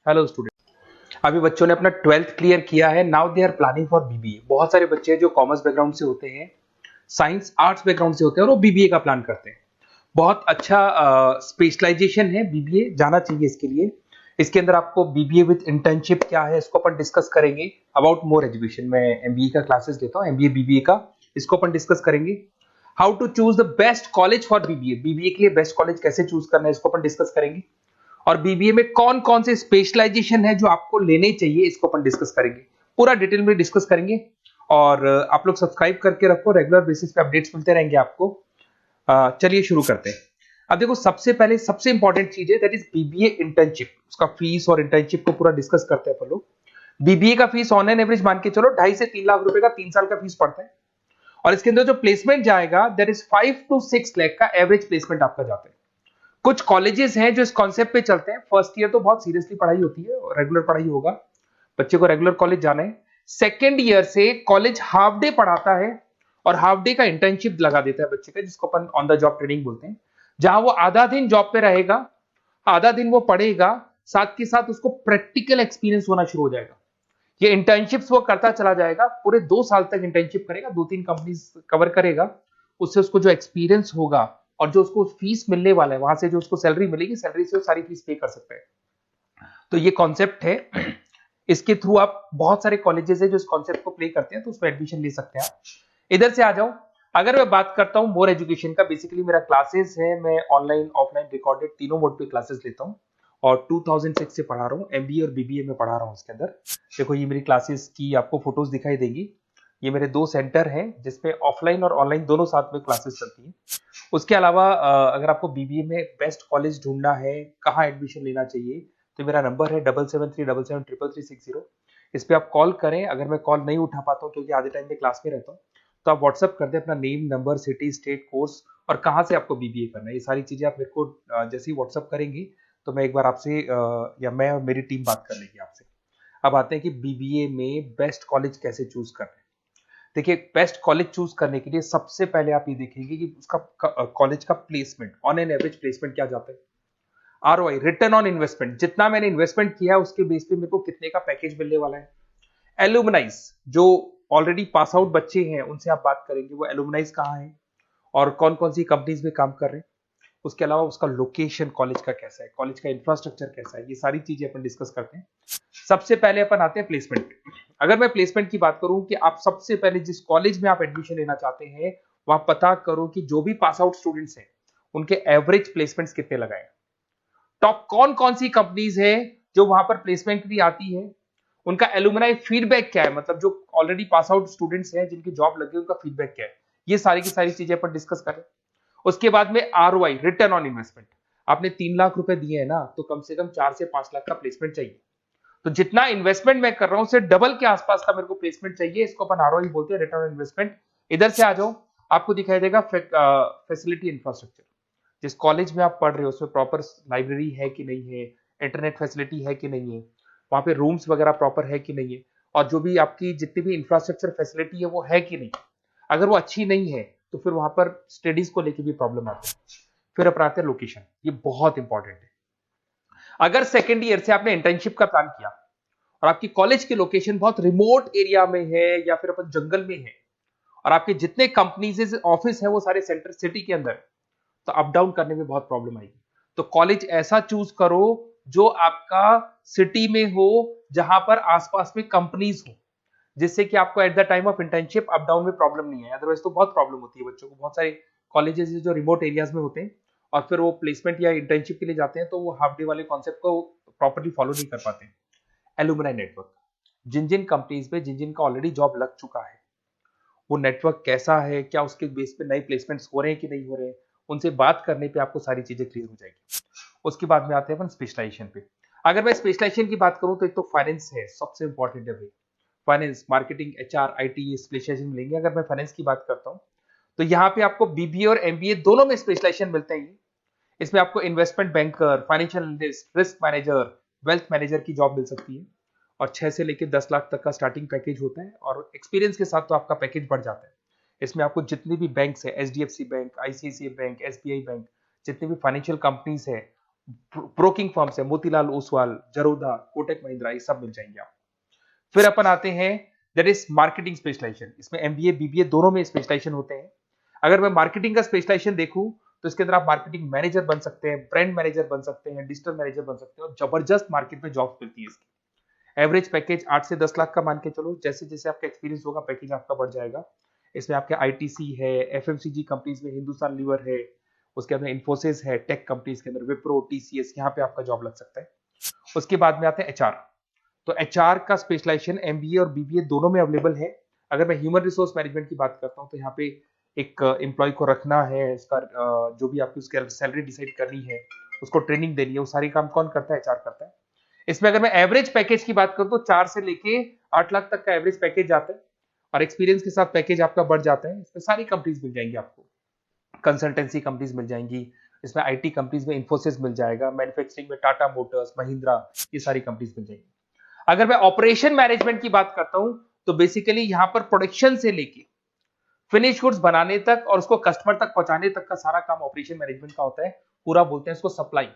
Hello student. अभी बच्चों ने अपना 12th क्लियर किया है। Now they are planning for BBA. बहुत सारे बच्चे हैं जो कॉमर्स बैकग्राउंड से होते हैं, साइंस आर्ट्स बैकग्राउंड से होते हैं और वो बीबीए का प्लान करते हैं। बहुत अच्छा स्पेशलाइजेशन है बीबीए, जाना चाहिए इसके लिए। इसके अंदर आपको बीबीए विद इंटर्नशिप क्या है इसको अपन डिस्कस करेंगे। अबाउट मोर एजुकेशन, मैं एमबीए का क्लासेस लेता हूँ, एमबीए बीबीए का, इसको अपन डिस्कस करेंगे। How to choose the best college for BBA, BBA के लिए बेस्ट कॉलेज कैसे चूज करना है इसको अपन डिस्कस करेंगे। और बीबीए में कौन कौन से स्पेशलाइजेशन है जो आपको लेने चाहिए इसको अपन डिस्कस करेंगे, पूरा डिटेल में डिस्कस करेंगे। और आप लोग सब्सक्राइब करके रखो, रेगुलर बेसिस पे अपडेट्स मिलते रहेंगे आपको। चलिए शुरू करते हैं। अब देखो, सबसे पहले सबसे इंपॉर्टेंट चीज है दैट इज बीबीए इंटर्नशिप। उसका फीस और इंटर्नशिप को पूरा डिस्कस करते हैं अपन लोग। बीबीए का फीस ऑन एन एवरेज मान के चलो 2.5 से 3 लाख रुपए का 3 साल का फीस पड़ता है। और इसके अंदर जो प्लेसमेंट जाएगा दैट इज 5 to 6 लाख का एवरेज प्लेसमेंट आपका जाता है। कुछ कॉलेजेस हैं जो इस कॉन्सेप्ट पे चलते हैं। फर्स्ट ईयर तो बहुत सीरियसली पढ़ाई होती है, रेगुलर पढ़ाई होगा, बच्चे को रेगुलर कॉलेज जाना है। सेकेंड ईयर से कॉलेज हाफ डे पढ़ाता है और हाफ डे का इंटर्नशिप लगा देता है बच्चे का, जिसको अपन ऑन द जॉब ट्रेनिंग बोलते हैं, जहां वो आधा दिन जॉब पे रहेगा, आधा दिन वो पढ़ेगा, साथ के साथ उसको प्रैक्टिकल एक्सपीरियंस होना शुरू हो जाएगा। ये इंटर्नशिप्स वो करता चला जाएगा, पूरे 2 साल तक इंटर्नशिप करेगा, 2-3 कंपनीज कवर करेगा। उससे उसको जो एक्सपीरियंस होगा और जो उसको फीस मिलने वाला है, वहां से जो उसको सैलरी मिलेगी, सैलरी से वो सारी फीस पे कर सकता है। तो ये कॉन्सेप्ट है। इसके थ्रू आप, बहुत सारे कॉलेजेस है जो इस कॉन्सेप्ट को प्ले करते हैं, तो उसमें एडमिशन ले सकते हैं आप। इधर से आ जाओ। अगर मैं बात करता हूं मोर एजुकेशन का, बेसिकली मेरा क्लासेस है, मैं ऑनलाइन ऑफलाइन रिकॉर्डेड तीनों मोड पे क्लासेस लेता हूं और 2006 से पढ़ा रहा हूं। एमबीए और बीबीए में पढ़ा रहा हूं। इसके अंदर देखो, ये मेरी क्लासेस की आपको फोटोज दिखाई देंगी। ये मेरे 2 सेंटर हैं जिसपे ऑफलाइन और ऑनलाइन दोनों साथ में क्लासेस चलती हैं। उसके अलावा अगर आपको बीबीए में बेस्ट कॉलेज ढूंढना है, कहाँ एडमिशन लेना चाहिए, तो मेरा नंबर है 7737733360। इस पे आप कॉल करें। अगर मैं कॉल नहीं उठा पाता हूँ क्योंकि आधे टाइम में क्लास में रहता हूँ, तो आप व्हाट्सअप कर दें अपना name, number, city, state, course और कहाँ से आपको बीबीए करना है। ये सारी चीजें आप मेरे को जैसे ही व्हाट्सअप करेंगी तो मैं एक बार आपसे या मैं और मेरी टीम बात कर लेगी आपसे। अब आते हैं कि बीबीए में बेस्ट कॉलेज कैसे चूज करना है। देखिए, बेस्ट कॉलेज चूज करने के लिए सबसे पहले आप ये देखेंगे कि उसका कॉलेज का placement, on an average placement क्या जाता है। आरओआई, रिटर्न ऑन इन्वेस्टमेंट, जितना मैंने इन्वेस्टमेंट किया है उसके बेस पे मेरे को कितने का पैकेज मिलने वाला है। एलुमनाइज, जो ऑलरेडी पास आउट बच्चे हैं उनसे आप बात करेंगे, वो एलुमनाइज कहाँ है और कौन कौन सी कंपनीज में काम कर रहे हैं। उसके अलावा उसका लोकेशन कॉलेज का कैसा है, कॉलेज का इंफ्रास्ट्रक्चर कैसा है, ये सारी चीजें अपन डिस्कस करते हैं। सबसे पहले अपन आते हैं प्लेसमेंट पे। अगर मैं प्लेसमेंट की बात करूं कि आप सबसे पहले जिस कॉलेज में आप एडमिशन लेना चाहते हैं, वहां पता करो कि जो भी पास आउट स्टूडेंट्स हैं उनके एवरेज प्लेसमेंट्स कितने लगाए। टॉप कौन कौन सी कंपनीज है जो वहां पर प्लेसमेंट भी आती है, उनका एलुमनाई फीडबैक क्या है, मतलब जो ऑलरेडी पास आउट स्टूडेंट्स हैं जिनकी जॉब लगी उनका फीडबैक क्या है। ये सारी की सारी चीजें अपन डिस्कस करें। उसके बाद में आरओआई, रिटर्न ऑन इन्वेस्टमेंट। आपने 3 लाख रुपए दिए हैं ना, तो कम से कम 4 से 5 लाख का प्लेसमेंट चाहिए। तो जितना इन्वेस्टमेंट मैं कर रहा हूं उससे डबल के आसपास का मेरे को प्लेसमेंट चाहिए। इसको अपन आरओआई बोलते हैं, रिटर्न ऑन इन्वेस्टमेंट। इधर से आ जाओ, आपको दिखाई देगा फैसिलिटी इंफ्रास्ट्रक्चर। जिस कॉलेज में आप पढ़ रहे हो उसमें प्रॉपर लाइब्रेरी है कि नहीं है, इंटरनेट फैसिलिटी है कि नहीं है, वहां पे रूम्स वगैरह प्रॉपर है कि नहीं है, और जो भी आपकी जितनी भी इंफ्रास्ट्रक्चर फैसिलिटी है वो है कि नहीं। अगर वो अच्छी नहीं है तो फिर वहां पर स्टडीज को लेके भी प्रॉब्लम आती है। फिर अपनाते हैं लोकेशन, ये बहुत इंपॉर्टेंट है। अगर सेकेंड ईयर से आपने इंटर्नशिप का प्लान किया और आपकी कॉलेज की लोकेशन बहुत रिमोट एरिया में है या फिर अपन जंगल में है, और आपके जितने कंपनीज ऑफिस है वो सारे सेंटर सिटी के अंदर, तो अप डाउन करने में बहुत प्रॉब्लम आएगी। तो कॉलेज ऐसा चूज करो जो आपका सिटी में हो, जहां पर आसपास में कंपनीज हो, जिससे कि आपको at the time of internship up down में प्रॉब्लम नहीं है। अदरवाइज तो बहुत प्रॉब्लम होती है बच्चों को। बहुत सारे कॉलेजेस जो रिमोट एरियाज में होते हैं और फिर वो प्लेसमेंट या इंटर्नशिप के लिए जाते हैं, तो वो हाफ डे वाले कॉन्सेप्ट को प्रॉपर्ली फॉलो नहीं कर पाते। एलुमनाई नेटवर्क, जिन जिन कंपनीज में जिन जिन का ऑलरेडी जॉब लग चुका है, वो नेटवर्क कैसा है, क्या उसके बेस पे नए प्लेसमेंट्स हो रहे हैं कि नहीं हो रहे हैं, उनसे बात करने पे आपको सारी चीजें क्लियर हो जाएगी। उसके बाद में आते हैं अपन स्पेशलाइजेशन पे। अगर मैं स्पेशलाइजेशन की बात करूं तो एक तो फाइनेंस है, सबसे इंपॉर्टेंट है भाई। Finance, marketing, HR, IT specialisation मिलेंगे। अगर मैं फाइनेंस की बात करता हूं तो यहाँ पे आपको बीबीए और एमबीए दोनों में स्पेशलाइजेशन मिलते हैं। इसमें आपको investment banker, financial analyst, risk manager, wealth manager की जॉब मिल सकती है। और 6 से लेकर 10 लाख तक का स्टार्टिंग पैकेज होता है, और एक्सपीरियंस के साथ तो आपका पैकेज बढ़ जाता है। इसमें आपको जितनी भी बैंक्स है, HDFC bank, ICICI bank, SBI bank, जितनी भी फाइनेंशियल कंपनीज है, ब्रोकिंग फर्म से मोतीलाल ओसवाल, जरोधा, कोटक महिंद्रा, ये सब मिल जाएंगे आप। फिर अपन आते हैं दैट इज मार्केटिंग स्पेशलाइजेशन। इसमें एमबीए बीबीए दोनों में स्पेशलाइजेशन होते हैं। अगर मैं मार्केटिंग का स्पेशलाइजेशन देखूं तो इसके अंदर आप मार्केटिंग मैनेजर बन सकते हैं, ब्रांड मैनेजर बन सकते हैं, डिजिटल मैनेजर बन सकते हैं, और जबरदस्त मार्केट में जॉब मिलती है इसकी। एवरेज पैकेज 8 से 10 लाख का मान के चलो, जैसे जैसे आपका एक्सपीरियंस होगा पैकेज आपका बढ़ जाएगा। इसमें आपके आईटीसी है, एफएमसीजी कंपनीज में हिंदुस्तान लीवर है, उसके अंदर इन्फोसिस है, टेक कंपनीज के अंदर विप्रो, टीसीएस, यहाँ पे आपका जॉब लग सकता है। उसके बाद में आते हैं एचआर। तो एचआर का स्पेशलाइजेशन एमबीए और बीबीए दोनों में अवेलेबल है। अगर मैं ह्यूमन रिसोर्स मैनेजमेंट की बात करता हूँ तो यहाँ पे एक एम्प्लॉय को रखना है, इसका जो भी आपकी उसकी सैलरी डिसाइड करनी है, उसको ट्रेनिंग देनी है, वो सारी काम कौन करता है? एचआर करता है। इसमें अगर मैं एवरेज पैकेज की बात करूं तो 4 से लेके 8 लाख तक का एवरेज पैकेज जाता है, और एक्सपीरियंस के साथ पैकेज आपका बढ़ जाता है। इसमें सारी कंपनीज मिल जाएंगी आपको, कंसल्टेंसी कंपनीज मिल जाएंगी, इसमें आईटी कंपनीज में इन्फोसिस मिल जाएगा, मैन्युफैक्चरिंग में टाटा मोटर्स, महिंद्रा, ये सारी कंपनीज मिल जाएंगी। अगर मैं ऑपरेशन मैनेजमेंट की बात करता हूं तो बेसिकली यहां पर प्रोडक्शन से लेके फिनिश गुड्स बनाने तक और उसको कस्टमर तक पहुंचाने तक का सारा काम ऑपरेशन मैनेजमेंट का होता है। पूरा बोलते हैं इसको supply,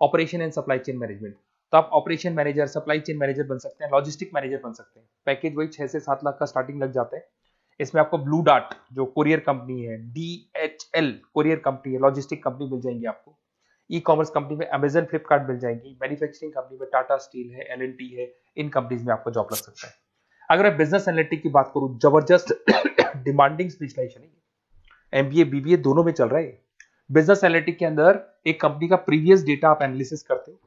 operation and supply chain management. तो आप operation manager, supply chain manager बन सकते हैं, लॉजिस्टिक मैनेजर बन सकते हैं। पैकेज वही 6 से 7 लाख का स्टार्टिंग लग जाता है। इसमें आपको ब्लू डार्ट जो कुरियर कंपनी है, डीएचएल कुरियर कंपनी है, लॉजिस्टिक कंपनी मिल जाएंगी आपको। ई कॉमर्स कंपनी में अमेजन, फ्लिपकार्ट मिल जाएंगी। मैन्युफैक्चरिंग कंपनी में टाटा स्टील है, एलएनटी है, इन कंपनीज में आपको जॉब लग सकता है। अगर मैं बिजनेस एनालिटिक की बात करूं, जबरदस्त डिमांडिंग स्पेशलाइजेशन है, एमबीए बीबीए दोनों में चल रहा है। बिजनेस एनालिटिक के अंदर एक कंपनी का प्रीवियस डेटा आप एनालिसिस करते हो,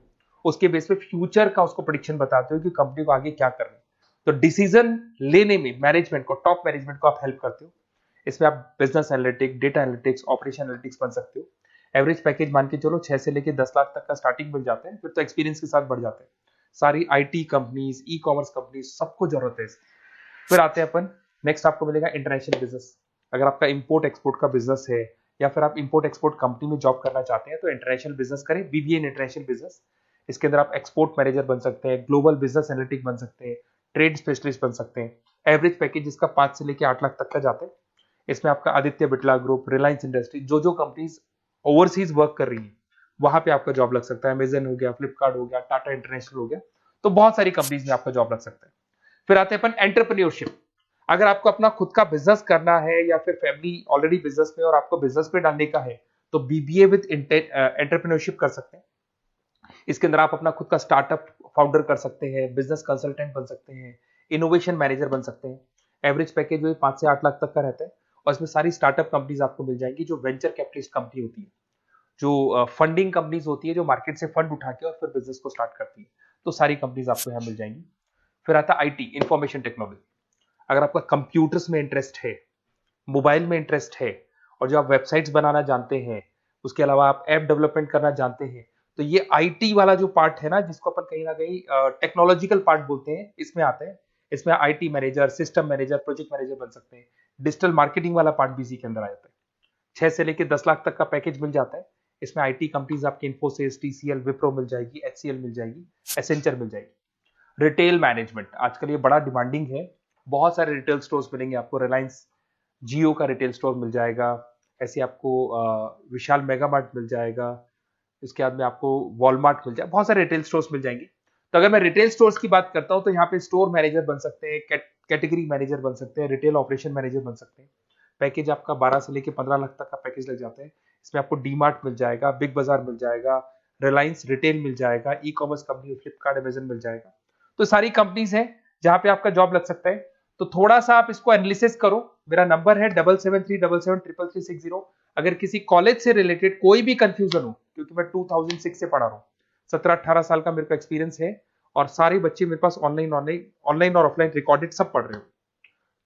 उसके बेस पे फ्यूचर का उसको प्रेडिक्शन बताते हो कि कंपनी को आगे क्या करना है। तो डिसीजन लेने में मैनेजमेंट को, टॉप मैनेजमेंट को आप हेल्प करते हो। इसमें आप business analytics, data analytics, operation analytics बन सकते हो। एवरेज पैकेज मान के चलो 6 से लेके 10 लाख तक का स्टार्टिंग मिल जाता है, फिर तो एक्सपीरियंस के साथ बढ़ जाता है। सारी IT companies, e commerce companies, सबको जरूरत है। फिर आते हैं अपन, नेक्स्ट आपको मिलेगा इंटरनेशनल बिजनेस। अगर आपका इंपोर्ट एक्सपोर्ट का बिजनेस है या फिर आप इंपोर्ट एक्सपोर्ट कंपनी में जॉब करना चाहते हैं तो इंटरनेशनल बिजनेस करें, बीबीए इन इंटरनेशनल बिजनेस। इसके अंदर आप एक्सपोर्ट मैनेजर बन सकते हैं, ग्लोबल बिजनेस एनालिटिक बन सकते हैं, ट्रेड स्पेशलिस्ट बन सकते हैं। एवरेज पैकेज इसका 5 से लेकर 8 लाख तक का जाता है। इसमें आपका आदित्य बिरला ग्रुप, रिलायंस इंडस्ट्री, जो कंपनीज ओवरसीज वर्क कर रही है वहां पे आपका जॉब लग सकता है। अमेजन हो गया, फ्लिपकार्ट हो गया, टाटा इंटरनेशनल हो गया, तो बहुत सारी कंपनीज में आपका जॉब लग सकता है। फिर आते हैं अपन एंटरप्रेन्योरशिप। अगर आपको अपना खुद का बिजनेस करना है या फिर फैमिली ऑलरेडी बिजनेस में और आपको बिजनेस पे डालने का है तो बीबीए विद एंटरप्रेन्योरशिप कर सकते हैं। इसके अंदर आप अपना खुद का स्टार्टअप फाउंडर कर सकते हैं, बिजनेस कंसल्टेंट बन सकते हैं, इनोवेशन मैनेजर बन सकते हैं। एवरेज पैकेज वही 5 से 8 लाख तक का रहता है, और इसमें सारी स्टार्टअप कंपनीज आपको मिल जाएंगी जो वेंचर कैपिटलिस्ट कंपनी होती है, जो फंडिंग कंपनीज होती है, जो मार्केट से फंड उठा के और फिर बिजनेस को स्टार्ट करती है। तो सारी कंपनीज आपको यहाँ मिल जाएंगी। फिर आता है आईटी, इंफॉर्मेशन टेक्नोलॉजी। अगर आपका कंप्यूटर्स में इंटरेस्ट है, मोबाइल में इंटरेस्ट है, और जो आप वेबसाइट्स बनाना जानते हैं, उसके अलावा आप ऐप डेवलपमेंट करना जानते हैं, तो ये आईटी वाला जो पार्ट है ना, जिसको अपन कहीं ना कहीं टेक्नोलॉजिकल पार्ट बोलते हैं, इसमें आता है। इसमें IT manager, system manager, project manager बन सकते हैं। डिजिटल मार्केटिंग वाला पार्ट भी इसी के अंदर आ जाता है। 6 से लेकर 10 लाख तक का पैकेज मिल जाता है। इसमें आईटी कंपनीज आपकी इन्फोसिस, टीसीएल, विप्रो मिल जाएगी, एचसीएल मिल जाएगी, एसेंचर मिल जाएगी। रिटेल मैनेजमेंट आजकल ये बड़ा डिमांडिंग है। बहुत सारे रिटेल स्टोर्स मिलेंगे आपको। रिलायंस जियो का रिटेल स्टोर मिल जाएगा, ऐसे आपको विशाल मेगा मार्ट मिल जाएगा, इसके बाद में आपको वॉलमार्ट मिल जाएगा, बहुत सारे रिटेल स्टोर्स मिल जाएंगे। तो अगर मैं रिटेल स्टोर्स की बात करता हूं तो यहाँ पे स्टोर मैनेजर बन सकते हैं, कैटेगरी मैनेजर बन सकते हैं, रिटेल ऑपरेशन मैनेजर बन सकते हैं। पैकेज आपका 12 से लेकर 15 लाख तक का पैकेज लग जाता है। इसमें आपको डीमार्ट मिल जाएगा, बिग बाजार मिल जाएगा, रिलायंस रिटेल मिल जाएगा, e commerce company Flipkart, Amazon मिल जाएगा। तो सारी कंपनीज है जहां पे आपका जॉब लग सकता है। तो थोड़ा सा आप इसको एनालिसिस करो। मेरा नंबर है 7737733360। अगर किसी कॉलेज से रिलेटेड कोई भी कंफ्यूजन हो, क्योंकि मैं 2006 से पढ़ा रहा हूँ, 17-18 साल का मेरे को एक्सपीरियंस है, और सारे बच्चे मेरे पास ऑनलाइन और ऑफलाइन रिकॉर्डेड सब पढ़ रहे हो,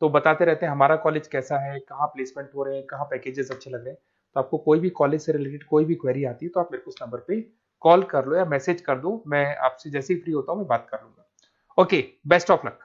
तो बताते रहते हैं हमारा कॉलेज कैसा है, कहाँ प्लेसमेंट हो रहे हैं, कहाँ पैकेजेस अच्छे लग रहे हैं। तो आपको कोई भी कॉलेज से रिलेटेड कोई भी क्वेरी आती है तो आप मेरे को उस नंबर पे कॉल कर लो या मैसेज कर दो, मैं आपसे जैसे ही फ्री होता हूँ मैं बात कर लूंगा। Okay, best of luck.